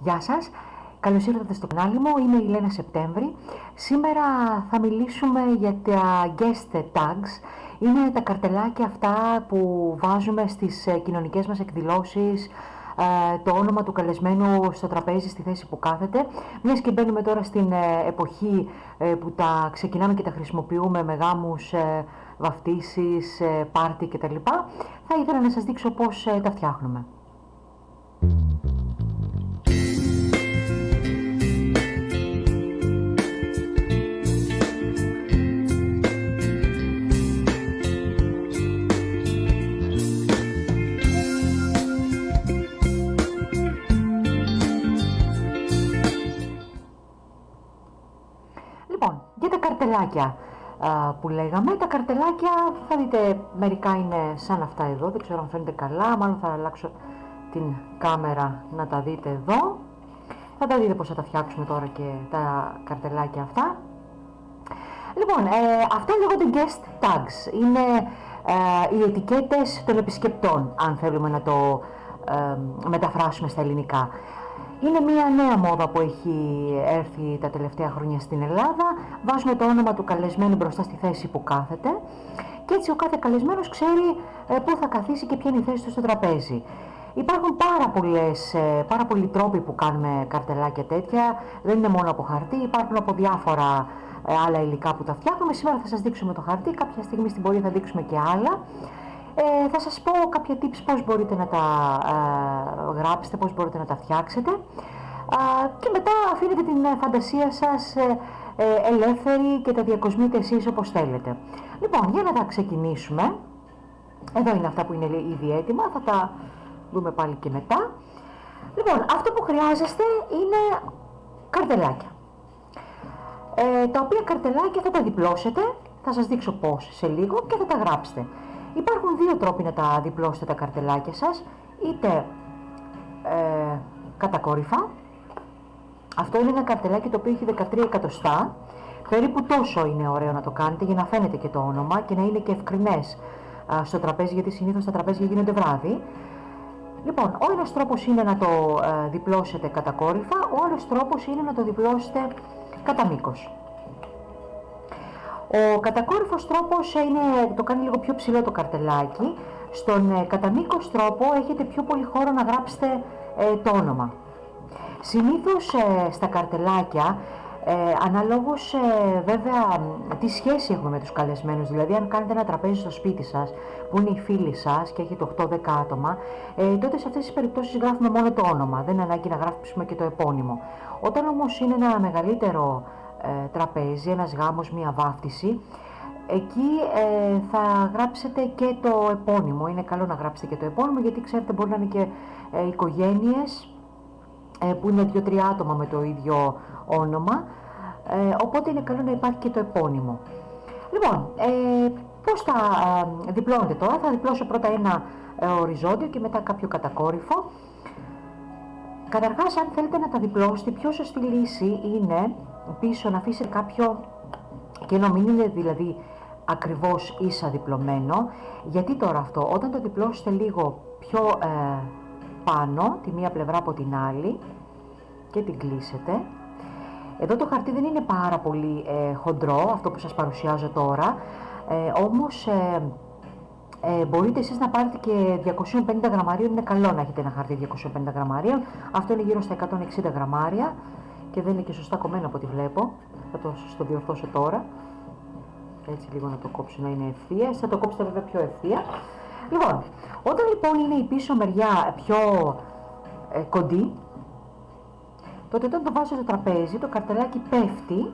Γεια σας, καλώς ήρθατε στο κανάλι μου, είμαι η Λένα Σεπτέμβρη. Σήμερα θα μιλήσουμε για τα guest tags. Είναι τα καρτελάκια αυτά που βάζουμε στις κοινωνικές μας εκδηλώσεις, το όνομα του καλεσμένου στο τραπέζι, στη θέση που κάθεται. Μιας και μπαίνουμε τώρα στην εποχή που τα ξεκινάμε και τα χρησιμοποιούμε με γάμους, βαφτίσεις, πάρτι κτλ. Θα ήθελα να σας δείξω πώς τα φτιάχνουμε. Λοιπόν, για τα καρτελάκια που λέγαμε, τα καρτελάκια θα δείτε μερικά είναι σαν αυτά εδώ, δεν ξέρω αν φαίνεται καλά, μάλλον θα αλλάξω την κάμερα να τα δείτε εδώ. Θα τα δείτε πώς θα τα φτιάξουμε τώρα και τα καρτελάκια αυτά. Λοιπόν, αυτά λέγονται guest tags, είναι οι ετικέτες των επισκεπτών, αν θέλουμε να το μεταφράσουμε στα ελληνικά. Είναι μια νέα μόδα που έχει έρθει τα τελευταία χρόνια στην Ελλάδα. Βάζουμε το όνομα του καλεσμένου μπροστά στη θέση που κάθεται και έτσι ο κάθε καλεσμένος ξέρει πού θα καθίσει και ποια είναι η θέση του στο τραπέζι. Υπάρχουν πάρα πολλοί τρόποι που κάνουμε καρτελάκια τέτοια. Δεν είναι μόνο από χαρτί, υπάρχουν από διάφορα άλλα υλικά που τα φτιάχνουμε. Σήμερα θα σας δείξουμε το χαρτί, κάποια στιγμή στην πορεία θα δείξουμε και άλλα. Θα σας πω κάποια tips πώς μπορείτε να τα γράψετε, πώς μπορείτε να τα φτιάξετε και μετά αφήνετε την φαντασία σας ελεύθερη και τα διακοσμείτε εσείς όπως θέλετε. Λοιπόν, για να τα ξεκινήσουμε, εδώ είναι αυτά που είναι ήδη έτοιμα, θα τα δούμε πάλι και μετά. Λοιπόν, αυτό που χρειάζεστε είναι καρτελάκια, τα οποία καρτελάκια θα τα διπλώσετε, θα σας δείξω πώς σε λίγο και θα τα γράψετε. Υπάρχουν δύο τρόποι να τα διπλώσετε τα καρτελάκια σας, είτε κατακόρυφα. Αυτό είναι ένα καρτελάκι το οποίο έχει 13 εκατοστά, περίπου τόσο είναι ωραίο να το κάνετε για να φαίνεται και το όνομα και να είναι και ευκρινές στο τραπέζι, γιατί συνήθως τα τραπέζια γίνονται βράδυ. Λοιπόν, ο ένας τρόπος είναι να το διπλώσετε κατακόρυφα, ο άλλος τρόπος είναι να το διπλώσετε κατά μήκος. Ο κατακόρυφος τρόπος το κάνει λίγο πιο ψηλό το καρτελάκι. Στον κατά μήκος τρόπο έχετε πιο πολύ χώρο να γράψετε το όνομα. Συνήθως στα καρτελάκια, αναλόγως βέβαια τι σχέση έχουμε με τους καλεσμένους, δηλαδή αν κάνετε ένα τραπέζι στο σπίτι σας που είναι οι φίλοι σας και έχετε 8-10 άτομα, τότε σε αυτές τις περιπτώσεις γράφουμε μόνο το όνομα, δεν είναι ανάγκη να γράψουμε και το επώνυμο. Όταν όμως είναι ένα μεγαλύτερο τραπέζι, ένας γάμος, μια βάφτιση, εκεί θα γράψετε και το επώνυμο. Είναι καλό να γράψετε και το επώνυμο, γιατί ξέρετε μπορεί να είναι και οικογένειες που είναι 2-3 άτομα με το ίδιο όνομα, οπότε είναι καλό να υπάρχει και το επώνυμο. Λοιπόν, πώς θα διπλώνετε τώρα? Θα διπλώσω πρώτα ένα οριζόντιο και μετά κάποιο κατακόρυφο. Καταρχάς, αν θέλετε να τα διπλώσετε, η πιο σωστή λύση είναι πίσω να αφήσετε κάποιο κενό, μην είναι δηλαδή ακριβώς ίσα διπλωμένο. Γιατί τώρα αυτό? Όταν το διπλώσετε λίγο πιο πάνω, τη μία πλευρά από την άλλη και την κλείσετε. Εδώ το χαρτί δεν είναι πάρα πολύ χοντρό, αυτό που σας παρουσιάζω τώρα, όμως μπορείτε εσείς να πάρετε και 250 γραμμαρίων, είναι καλό να έχετε ένα χαρτί 250 γραμμαρίων, αυτό είναι γύρω στα 160 γραμμάρια και δεν είναι και σωστά κομμένο από ό,τι βλέπω, θα το διορθώσω τώρα, έτσι λίγο να το κόψω να είναι ευθεία, θα το κόψετε βέβαια πιο ευθεία. Λοιπόν, όταν λοιπόν είναι η πίσω μεριά πιο κοντή, τότε όταν το βάζω στο τραπέζι, το καρτελάκι πέφτει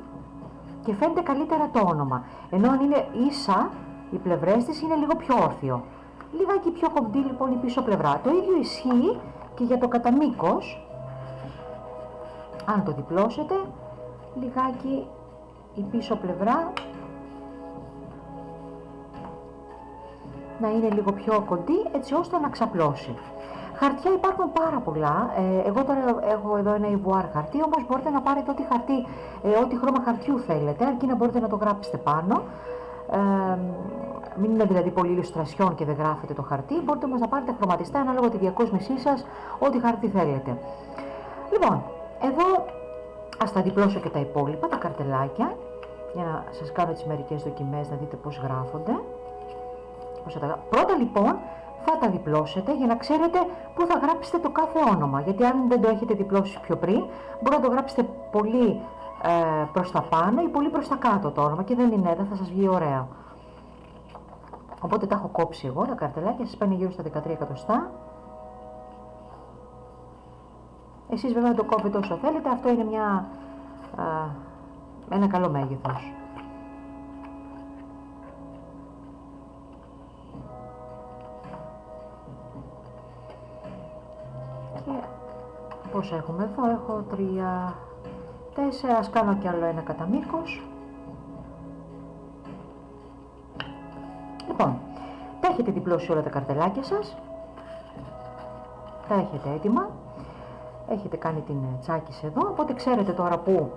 και φαίνεται καλύτερα το όνομα. Ενώ αν είναι ίσα, οι πλευρές της είναι λίγο πιο όρθιο. Λιγάκι πιο κοντή λοιπόν η πίσω πλευρά. Το ίδιο ισχύει και για το κατά μήκος. Αν το διπλώσετε, λιγάκι η πίσω πλευρά να είναι λίγο πιο κοντή, έτσι ώστε να ξαπλώσει. Χαρτιά υπάρχουν πάρα πολλά. Εγώ τώρα έχω εδώ ένα ιβουάρ χαρτί, όμως μπορείτε να πάρετε ό,τι χαρτί, ό,τι χρώμα χαρτιού θέλετε, αρκεί να μπορείτε να το γράψετε πάνω. Μην είναι δηλαδή πολύ ηλουστρασιόν και δεν γράφετε το χαρτί, μπορείτε όμως να πάρετε χρωματιστά ανάλογα τη διακόσμησή σας, ό,τι χαρτί θέλετε. Λοιπόν, εδώ ας τα διπλώσω και τα υπόλοιπα, τα καρτελάκια, για να σας κάνω τις μερικές δοκιμές, να δείτε πώς γράφονται. Πρώτα λοιπόν θα τα διπλώσετε για να ξέρετε πού θα γράψετε το κάθε όνομα, γιατί αν δεν το έχετε διπλώσει πιο πριν, μπορείτε να το γράψετε πολύ προς τα πάνω ή πολύ προς τα κάτω το όνομα και δεν θα σας βγει ωραία. Οπότε τα έχω κόψει εγώ, τα καρτελάκια, σας παίρνει γύρω στα 13 εκατοστά. Εσείς βέβαια το κόβετε όσο θέλετε, αυτό είναι ένα καλό μέγεθος. Και πόσα έχουμε εδώ, έχω 3, 4, ας κάνω κι άλλο ένα κατά μήκος. Λοιπόν, τα έχετε διπλώσει όλα τα καρτελάκια σας, τα έχετε έτοιμα, έχετε κάνει την τσάκιση εδώ, οπότε ξέρετε τώρα που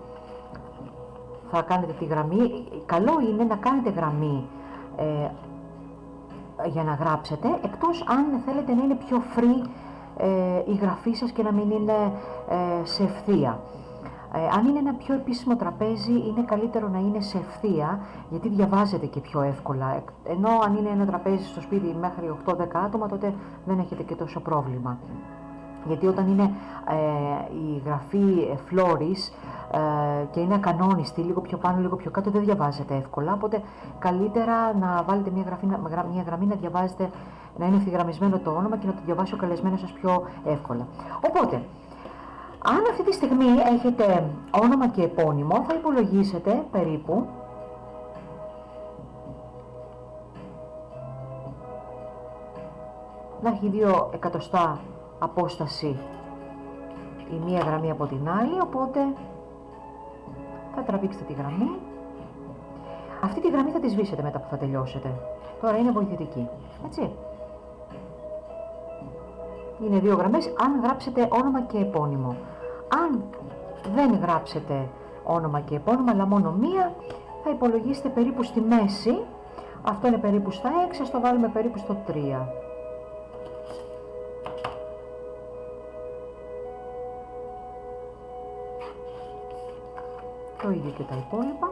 θα κάνετε τη γραμμή. Καλό είναι να κάνετε γραμμή για να γράψετε, εκτός αν θέλετε να είναι πιο free η γραφή σας και να μην είναι σε ευθεία. Αν είναι ένα πιο επίσημο τραπέζι, είναι καλύτερο να είναι σε ευθεία, γιατί διαβάζετε και πιο εύκολα. Ενώ αν είναι ένα τραπέζι στο σπίτι μέχρι 8-10 άτομα, τότε δεν έχετε και τόσο πρόβλημα. Γιατί όταν είναι η γραφή φλόρης και είναι ακανόνιστη, λίγο πιο πάνω, λίγο πιο κάτω, δεν διαβάζετε εύκολα. Οπότε καλύτερα να βάλετε μια γραμμή να διαβάζετε, να είναι ευθυγραμμισμένο το όνομα και να το διαβάσει ο καλεσμένος σας πιο εύκολα. Οπότε, αν αυτή τη στιγμή έχετε όνομα και επώνυμο, θα υπολογίσετε περίπου να έχει 2 εκατοστά απόσταση η μία γραμμή από την άλλη, οπότε θα τραβήξετε τη γραμμή. Αυτή τη γραμμή θα τη σβήσετε μετά που θα τελειώσετε. Τώρα είναι βοηθητική, έτσι. Είναι 2 γραμμές αν γράψετε όνομα και επώνυμο. Αν δεν γράψετε όνομα και επώνυμο, αλλά μόνο μία, θα υπολογίσετε περίπου στη μέση. Αυτό είναι περίπου στα 6, ας το βάλουμε περίπου στο 3. Το ίδιο και τα υπόλοιπα.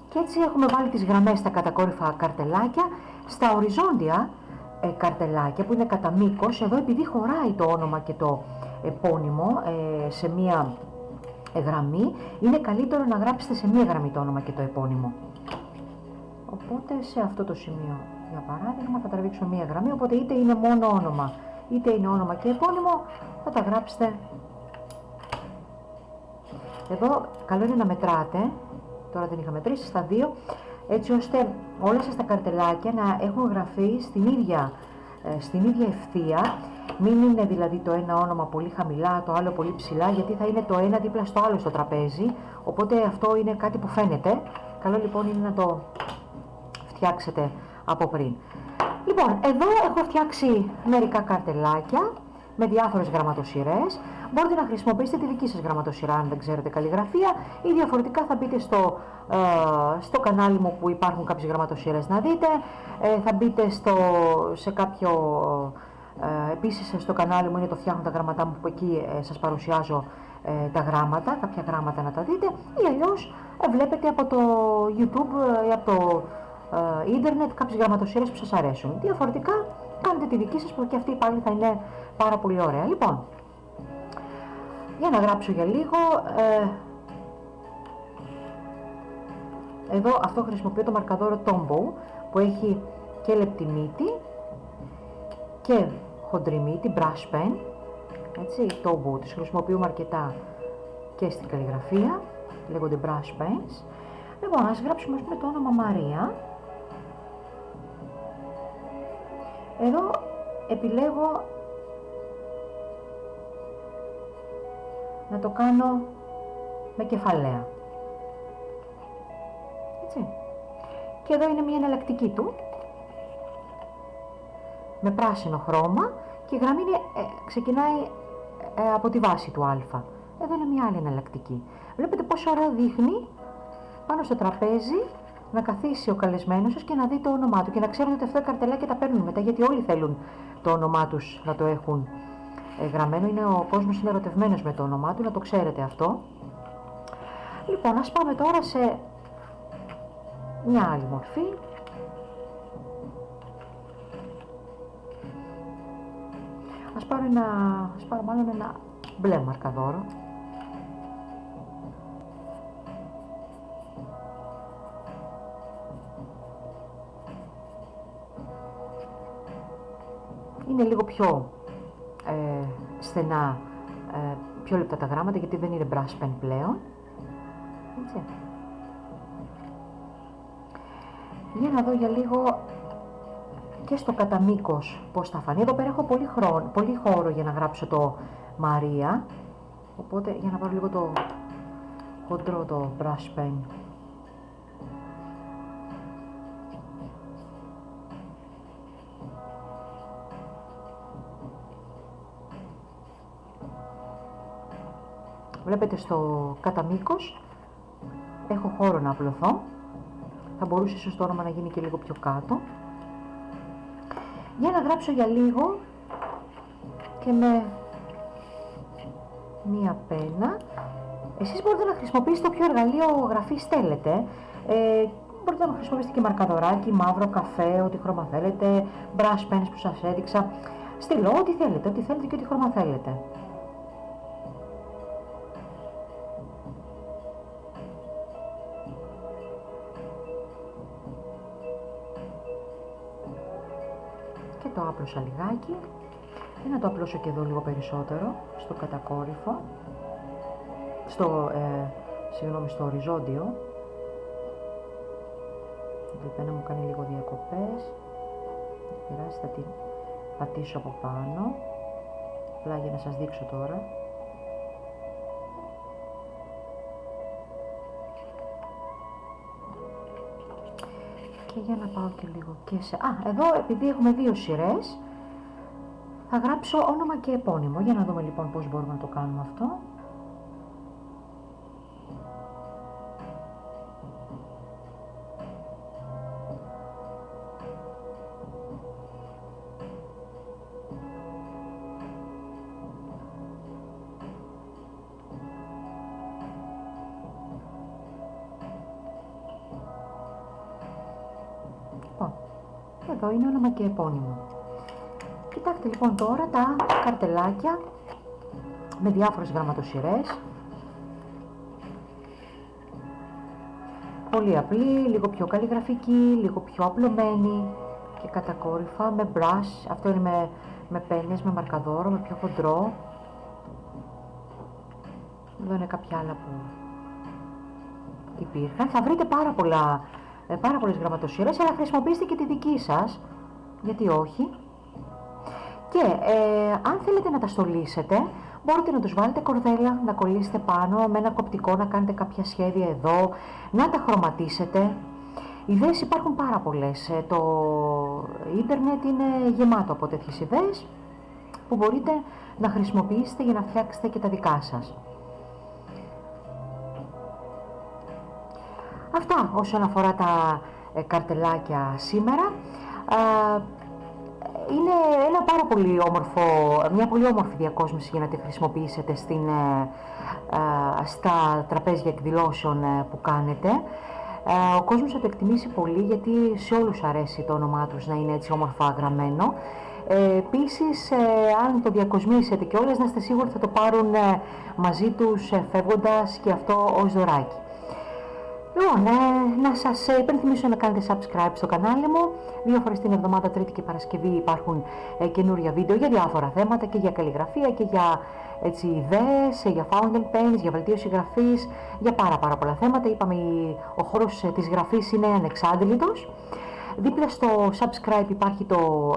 Και έτσι έχουμε βάλει τις γραμμές στα κατακόρυφα καρτελάκια. Στα οριζόντια καρτελάκια που είναι κατά μήκος, εδώ επειδή χωράει το όνομα και το επώνυμο σε μία γραμμή, είναι καλύτερο να γράψετε σε μία γραμμή το όνομα και το επώνυμο. Οπότε σε αυτό το σημείο, για παράδειγμα, θα τραβήξω μία γραμμή, οπότε είτε είναι μόνο όνομα, είτε είναι όνομα και επώνυμο, θα τα γράψετε. Εδώ καλό είναι να μετράτε, τώρα δεν είχα μετρήσει, στα 2, έτσι ώστε όλα σας τα καρτελάκια να έχουν γραφεί στην ίδια ευθεία. Μην είναι δηλαδή το ένα όνομα πολύ χαμηλά, το άλλο πολύ ψηλά, γιατί θα είναι το ένα δίπλα στο άλλο στο τραπέζι, οπότε αυτό είναι κάτι που φαίνεται. Καλό λοιπόν είναι να το φτιάξετε από πριν. Λοιπόν, εδώ έχω φτιάξει μερικά καρτελάκια με διάφορες γραμματοσειρές. Μπορείτε να χρησιμοποιήσετε τη δική σας γραμματοσειρά αν δεν ξέρετε καλλιγραφία, ή διαφορετικά θα μπείτε στο κανάλι μου που υπάρχουν κάποιες γραμματοσειρές να δείτε. Θα μπείτε σε κάποιο, επίσης στο κανάλι μου είναι το φτιάχνω τα γράμματά μου, που εκεί σας παρουσιάζω τα γράμματα, κάποια γράμματα να τα δείτε, ή αλλιώς βλέπετε από το YouTube ή από το ίντερνετ κάποιες γραμματοσειρές που σας αρέσουν. Διαφορετικά κάνετε τη δική σας, που και αυτή πάλι θα είναι πάρα πολύ ωραία. Λοιπόν, για να γράψω για λίγο, εδώ αυτό χρησιμοποιώ το μαρκαδόρο Tombow, που έχει και λεπτή μύτη και χοντρή μύτη, brush pen, έτσι, Tombow, τις χρησιμοποιούμε αρκετά και στην καλλιγραφία, λέγονται brush pens. Λοιπόν, ας γράψουμε με το όνομα Μαρία. Εδώ επιλέγω να το κάνω με κεφαλαία. Έτσι. Και εδώ είναι μια εναλλακτική του. με πράσινο χρώμα και η γραμμή ξεκινάει από τη βάση του α. Εδώ είναι μια άλλη εναλλακτική. Βλέπετε πόσο ωραίο δείχνει πάνω στο τραπέζι να καθίσει ο καλεσμένος σας και να δει το όνομά του και να ξέρουν ότι αυτά τα καρτελάκια τα παίρνουν μετά, γιατί όλοι θέλουν το όνομά τους να το έχουν γραμμένο. Ο κόσμος είναι ερωτευμένος με το όνομά του, να το ξέρετε αυτό. Λοιπόν, ας πάμε τώρα σε μια άλλη μορφή. Ας πάρω μάλλον ένα μπλε μαρκαδόρο. Είναι λίγο πιο στενά, πιο λεπτά τα γράμματα, γιατί δεν είναι brush pen πλέον. Έτσι. Για να δω για λίγο και στο κατά μήκος πώς θα φανεί. Εδώ πέρα έχω πολύ χώρο για να γράψω το Μαρία, οπότε για να πάρω λίγο το χοντρό το brush pen. Βλέπετε στο κατά μήκος έχω χώρο να απλωθώ. Θα μπορούσε ίσως το όνομα να γίνει και λίγο πιο κάτω. Για να γράψω για λίγο και με μία πένα. Εσείς μπορείτε να χρησιμοποιήσετε όποιο εργαλείο γραφής θέλετε. Μπορείτε να χρησιμοποιήσετε και μαρκαδοράκι, μαύρο, καφέ, ό,τι χρώμα θέλετε, brush pens που σας έδειξα, στυλό, ό,τι θέλετε και ό,τι χρώμα θέλετε. Και το άπλωσα λιγάκι. Και να το απλώσω και εδώ λίγο περισσότερο, στο κατακόρυφο, στο οριζόντιο. Η πένα μου κάνει λίγο διακοπές. Δεν πειράζει, θα την πατήσω από πάνω, απλά για να σας δείξω τώρα. Και για να πάω και λίγο και σε... εδώ επειδή έχουμε δύο σειρές, θα γράψω όνομα και επώνυμο. Για να δούμε λοιπόν πώς μπορούμε να το κάνουμε αυτό. Εδώ είναι όνομα και επώνυμο. Κοιτάξτε λοιπόν τώρα τα καρτελάκια με διάφορες γραμματοσειρές. Πολύ απλή, λίγο πιο καλλιγραφική, λίγο πιο απλωμένη και κατακόρυφα με brush. Αυτό είναι με πένες, με μαρκαδόρο, με πιο χοντρό. Εδώ είναι κάποια άλλα που υπήρχαν. Θα βρείτε πάρα πολλές γραμματοσύρες, αλλά χρησιμοποιήστε και τη δική σας, γιατί όχι. Και αν θέλετε να τα στολίσετε, μπορείτε να τους βάλετε κορδέλα, να κολλήσετε πάνω με ένα κοπτικό, να κάνετε κάποια σχέδια εδώ, να τα χρωματίσετε. Ιδέες υπάρχουν πάρα πολλές. Το ίντερνετ είναι γεμάτο από τέτοιες ιδέες που μπορείτε να χρησιμοποιήσετε για να φτιάξετε και τα δικά σας. Αυτά όσον αφορά τα καρτελάκια σήμερα. Είναι μια πολύ όμορφη διακόσμηση για να τη χρησιμοποιήσετε στα τραπέζια εκδηλώσεων που κάνετε. Ο κόσμος θα το εκτιμήσει πολύ, γιατί σε όλους αρέσει το όνομά τους να είναι έτσι όμορφα γραμμένο. Επίσης, αν το διακοσμήσετε κιόλας, να είστε σίγουροι θα το πάρουν μαζί τους φεύγοντας και αυτό ως δωράκι. Λοιπόν, να σας υπενθυμίσω να κάνετε subscribe στο κανάλι μου. 2 φορές την εβδομάδα, Τρίτη και Παρασκευή, υπάρχουν καινούρια βίντεο για διάφορα θέματα και για καλλιγραφία και για ιδέες, για fountain pens, για βελτίωση γραφής, για πάρα πολλά θέματα. Είπαμε, ο χώρος της γραφής είναι ανεξάντλητος. Δίπλα στο subscribe υπάρχει το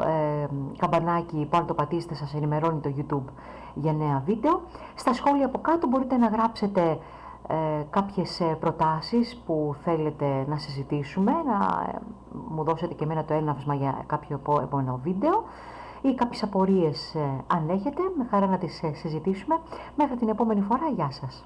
καμπανάκι που αν το πατήσετε σας ενημερώνει το YouTube για νέα βίντεο. Στα σχόλια από κάτω μπορείτε να γράψετε κάποιες προτάσεις που θέλετε να συζητήσουμε, να μου δώσετε και εμένα το έναυσμα για κάποιο επόμενο βίντεο ή κάποιες απορίες αν έχετε, με χαρά να τις συζητήσουμε. Μέχρι την επόμενη φορά, γεια σας!